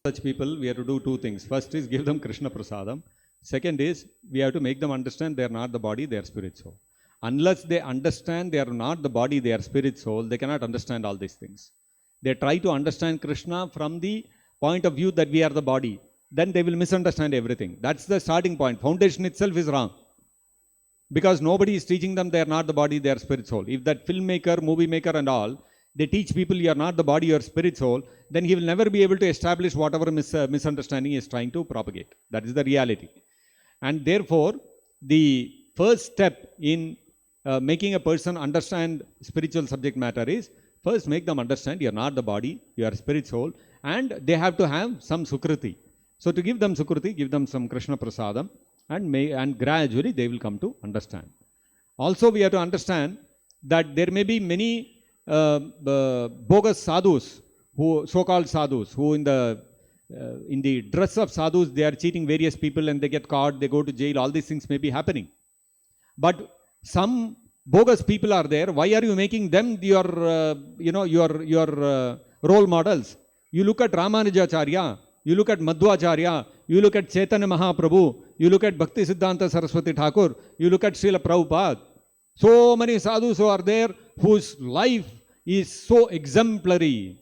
such people, we have to do two things. First is give them Krishna Prasadam. Second is we have to make them understand they are not the body, they are spirit soul. Unless they understand they are not the body, they are spirit soul, they cannot understand all these things. They try to understand Krishna from the point of view that we are the body. Then they will misunderstand everything. That's the starting point. Foundation itself is wrong. Because nobody is teaching them they are not the body, they are spirit soul. If that filmmaker, movie maker and all, they teach people you are not the body, you are spirit soul, then he will never be able to establish whatever misunderstanding he is trying to propagate. That is the reality. And therefore, the first step in making a person understand spiritual subject matter is, first make them understand you are not the body, you are spirit soul, and they have to have some Sukriti. So to give them Sukriti, give them some Krishna Prasadam, and gradually they will come to understand. Also we have to understand that there may be many bogus sadhus, who so-called sadhus, who in the dress of sadhus they are cheating various people and they get caught, they go to jail, all these things may be happening. But some bogus people are there. Why are you making them your role models? You look at Ramanujacharya, you look at Madhvacharya, you look at Chaitanya Mahaprabhu, you look at Bhakti Siddhanta Saraswati Thakur, you look at Srila Prabhupada. So many sadhus who are there whose life is so exemplary.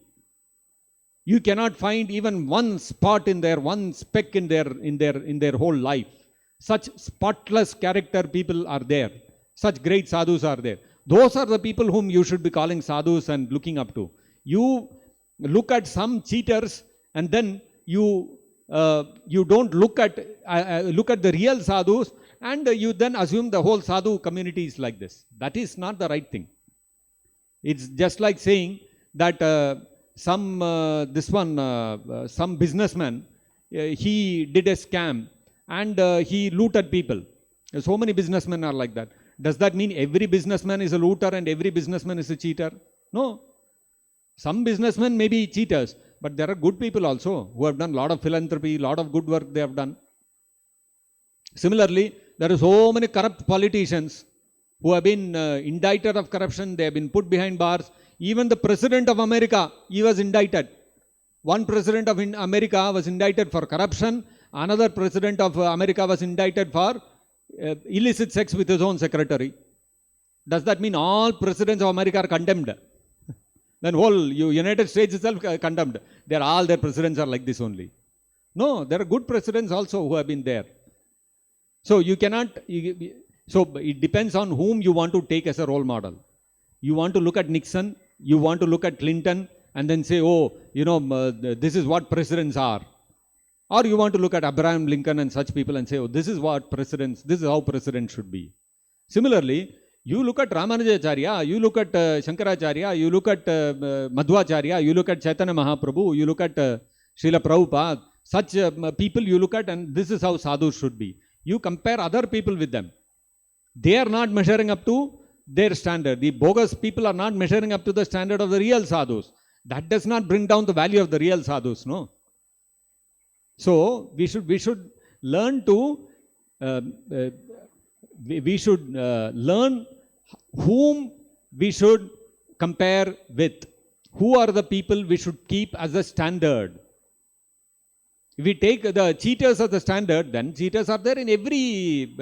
You cannot find even one spot in their, one speck in their whole life. Such spotless character people are there. Such great sadhus are there. Those are the people whom you should be calling sadhus and looking up to. You look at some cheaters and then you don't look at the real sadhus, and you then assume the whole sadhu community is like this. That is not the right thing. It's just like saying that some businessman, he did a scam and he looted people. So many businessmen are like that. Does that mean every businessman is a looter and every businessman is a cheater? No. Some businessmen may be cheaters, but there are good people also who have done a lot of philanthropy, a lot of good work they have done. Similarly, there are so many corrupt politicians who have been indicted of corruption, they have been put behind bars. Even the President of America, he was indicted. One President of America was indicted for corruption, another President of America was indicted for illicit sex with his own secretary. Does that mean all presidents of America are condemned? Then whole United States itself condemned. All their presidents are like this only. No, there are good presidents also who have been there. So you cannot, so it depends on whom you want to take as a role model. You want to look at Nixon, you want to look at Clinton and then say, oh, this is what presidents are. Or you want to look at Abraham Lincoln and such people and say, oh, this is how presidents should be. Similarly, you look at Ramanujacharya, you look at Shankaracharya, you look at Madhvacharya, you look at Chaitanya Mahaprabhu, you look at Srila Prabhupada, such people you look at, and this is how sadhus should be. You compare other people with them. They are not measuring up to their standard. The bogus people are not measuring up to the standard of the real sadhus. That does not bring down the value of the real sadhus, no. So we should learn to learn whom we should compare with. Who are the people we should keep as a standard? If we take the cheaters as the standard, then cheaters are there in every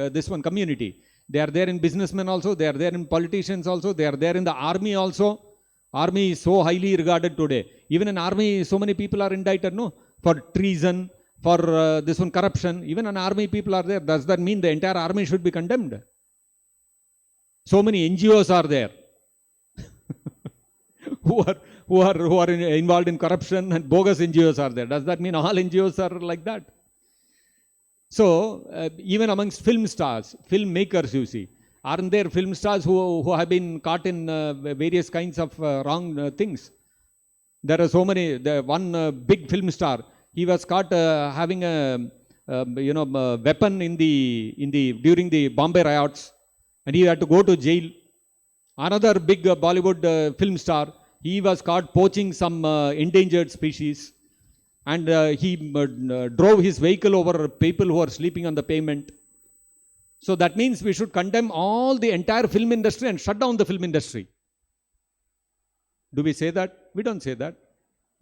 community. They are there in businessmen also, they are there in politicians also, they are there in the army also. Army is so highly regarded today. Even in army, so many people are indicted, no? For treason, for corruption. Even in army, people are there. Does that mean the entire army should be condemned? So many NGOs are there who are involved in corruption, and bogus NGOs are there. Does that mean all NGOs are like that? So even amongst film stars, filmmakers, you see, aren't there film stars who have been caught in various kinds of wrong things? There are so many. One big film star, he was caught having a weapon during the Bombay riots, and he had to go to jail. Another big Bollywood film star, he was caught poaching some endangered species, and he drove his vehicle over people who are sleeping on the pavement. So that means we should condemn the entire film industry and shut down the film industry. Do we say that? We don't say that.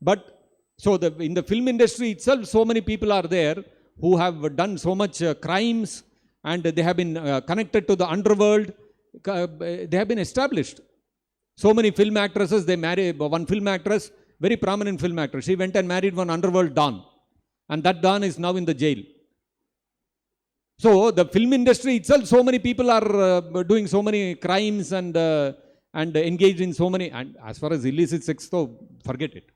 But So in the film industry itself, so many people are there who have done so much crimes, and they have been connected to the underworld. They have been established. So many film actresses, they marry one film actress, very prominent film actress. She went and married one underworld don, and that don is now in the jail. So the film industry itself, so many people are doing so many crimes and engaged in so many. And as far as illicit sex, though, forget it.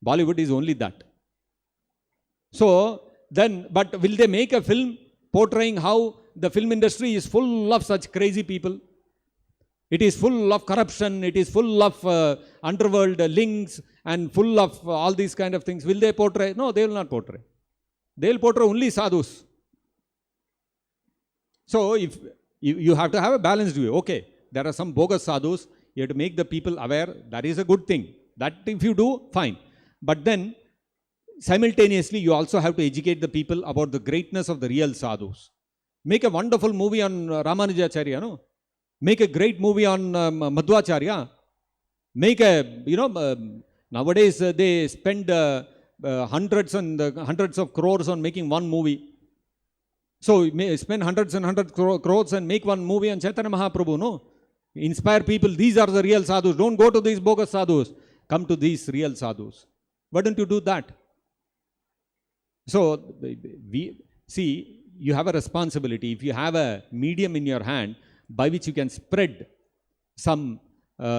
Bollywood is only that. So then, but will they make a film portraying how the film industry is full of such crazy people? It is full of corruption. It is full of underworld links and full of all these kind of things. Will they portray? No, they will not portray. They will portray only sadhus. So if you have to have a balanced view. Okay, there are some bogus sadhus. You have to make the people aware. That is a good thing. That if you do, fine. But then simultaneously, you also have to educate the people about the greatness of the real sadhus. Make a wonderful movie on Ramanujacharya, no? Make a great movie on Madhvacharya. Make a, nowadays they spend hundreds and hundreds of crores on making one movie. So spend hundreds and hundreds crores and make one movie on Chaitanya Mahaprabhu, no? Inspire people. These are the real sadhus. Don't go to these bogus sadhus. Come to these real sadhus. Why don't you do that? So you have a responsibility. If you have a medium in your hand by which you can spread some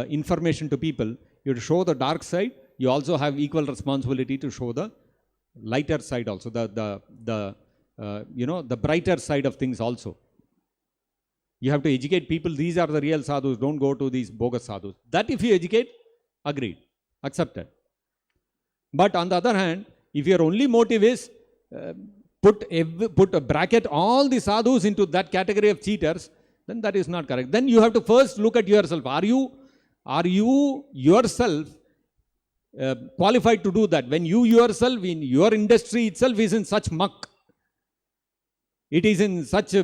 information to people, you have to show the dark side. You also have equal responsibility to show the lighter side also, the brighter side of things also. You have to educate people. These are the real sadhus. Don't go to these bogus sadhus. That if you educate, agreed, accepted. But on the other hand, if your only motive is put a bracket all the sadhus into that category of cheaters, then that is not correct. Then you have to first look at yourself. Are you yourself qualified to do that? When you yourself, in your industry itself is in such muck, it is in such a,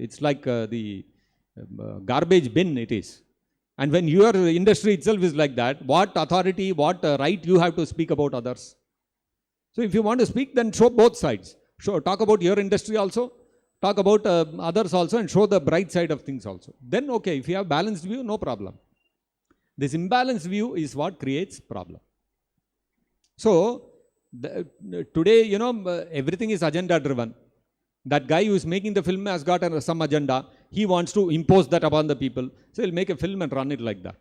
it's like the garbage bin it is. And when your industry itself is like that, what authority, what right you have to speak about others? So if you want to speak, then show both sides. Talk about your industry also, talk about others also, and show the bright side of things also. Then okay, if you have balanced view, no problem. This imbalanced view is what creates problem. So today, everything is agenda driven. That guy who is making the film has got some agenda. He wants to impose that upon the people. So he'll make a film and run it like that.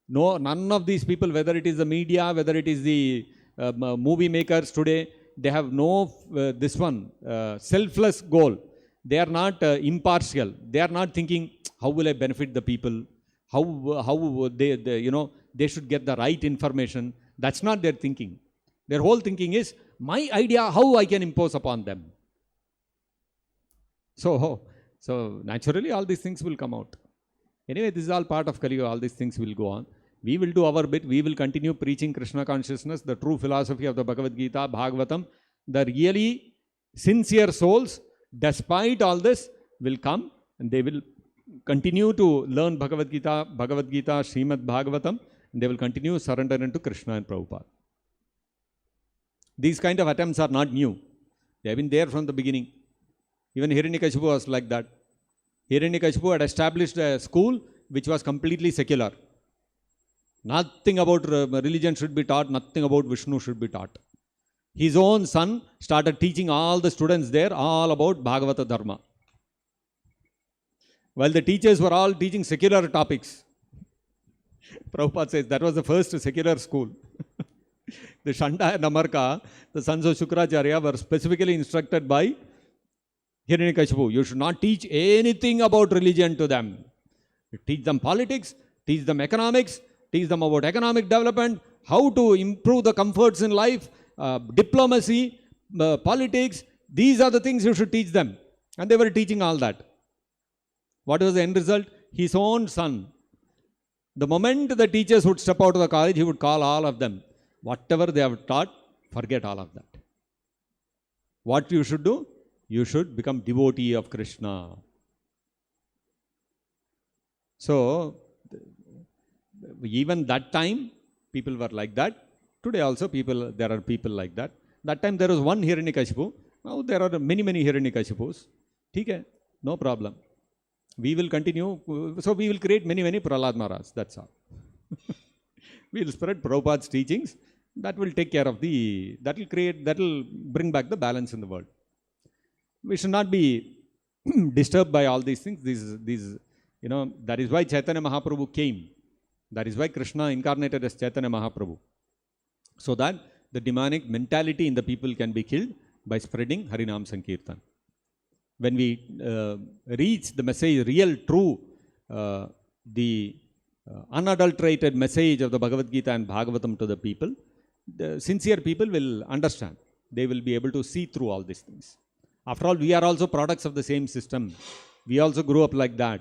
No, none of these people, whether it is the media, whether it is the movie makers today, they have no selfless goal. They are not impartial. They are not thinking, how will I benefit the people? How they should get the right information. That's not their thinking. Their whole thinking is, my idea, how I can impose upon them. So naturally, all these things will come out. Anyway, this is all part of Kali Yuga. All these things will go on. We will do our bit. We will continue preaching Krishna consciousness, the true philosophy of the Bhagavad Gita, Bhagavatam. The really sincere souls, despite all this, will come and they will continue to learn Bhagavad Gita, Srimad Bhagavatam, and they will continue surrender into Krishna and Prabhupada. These kind of attempts are not new. They have been there from the beginning. Even Hiranyakashipu was like that. Hiranyakashipu had established a school which was completely secular. Nothing about religion should be taught, nothing about Vishnu should be taught. His own son started teaching all the students there all about Bhagavata Dharma. While the teachers were all teaching secular topics. Prabhupada says that was the first secular school. The Shanda and Amarka, the sons of Shukracharya, were specifically instructed by Hiranyakashipu. You should not teach anything about religion to them. Teach them politics, teach them economics, teach them about economic development, how to improve the comforts in life, diplomacy, politics. These are the things you should teach them. And they were teaching all that. What was the end result? His own son. The moment the teachers would step out of the college, he would call all of them. Whatever they have taught, forget all of that. What you should do? You should become devotee of Krishna. So, even that time, People were like that. Today also there are people like that. That time there was one Hiranyakashipu. Now there are many Hiranyakashipus. Okay, no problem. We will continue. So we will create many Prahlad Maharaj. That's all. We will spread Prabhupada's teachings. That will take care of that will bring back the balance in the world. We should not be disturbed by all these things. That is why Chaitanya Mahaprabhu came. That is why Krishna incarnated as Chaitanya Mahaprabhu. So that the demonic mentality in the people can be killed by spreading Harinam Sankirtan. When we reach the message, real, true, the unadulterated message of the Bhagavad Gita and Bhagavatam to the people, the sincere people will understand. They will be able to see through all these things. After all, we are also products of the same system. We also grew up like that.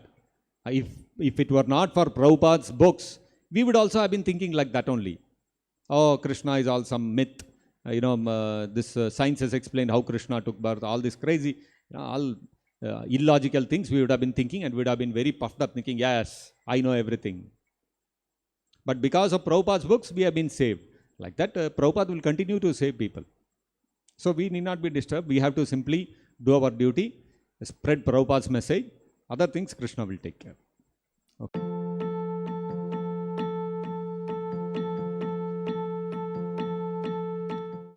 If it were not for Prabhupada's books, we would also have been thinking like that only. Oh, Krishna is all some myth. This science has explained how Krishna took birth. All this crazy, all illogical things we would have been thinking, and we would have been very puffed up thinking, yes, I know everything. But because of Prabhupada's books, we have been saved. Like that, Prabhupada will continue to save people. So we need not be disturbed. We have to simply do our duty, spread Prabhupada's message. Other things Krishna will take care. Okay.